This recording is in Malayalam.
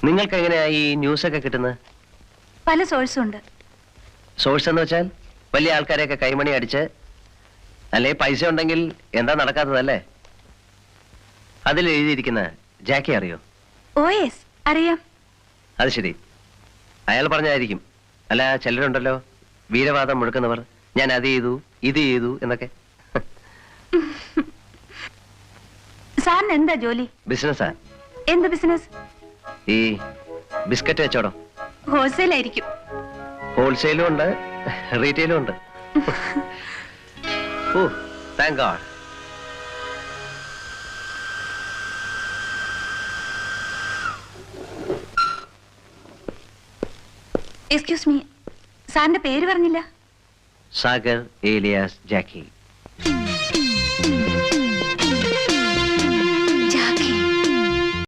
നിങ്ങൾക്ക് എങ്ങനെയാ ഈ ന്യൂസൊക്കെ കിട്ടുന്നത്? പല സോഴ്സും ഉണ്ട്. സോഴ്സ് എന്ന് വെച്ചാൽ വലിയ ആൾക്കാരെയൊക്കെ കൈമണി അടിച്ച്, അല്ലെ പൈസ ഉണ്ടെങ്കിൽ എന്താ നടക്കാത്തതല്ലേ? അതിൽ എഴുതിയിരിക്കുന്ന ജാക്കി അറിയോ? ഓ യെസ്, അറിയാം. അത് ശരി, അയാൾ പറഞ്ഞായിരിക്കും. അല്ല, ചിലരുണ്ടല്ലോ വീരവാദം മുഴക്കുന്നവർ, ഞാൻ അത് ചെയ്തു ഇത് ചെയ്തു എന്നൊക്കെ. സാറിന് എന്താ ജോലി? ബിസിനസ്സാ. എന്ത് ബിസിനസ്? ഈ ബിസ്ക്കറ്റ് വെച്ചോടോ. ഹോൾസെയിൽ ആയിരിക്കും. ഹോൾസെയിലും ഉണ്ട്, റീറ്റെയിലും ഉണ്ട്. ഓ, താങ്ക് ഗോഡ്. എക്സ്ക്യൂസ് മീ, സാറിന്റെ പേര് പറഞ്ഞില്ല. സാഗർ ഏലിയാസ് ജാക്കി.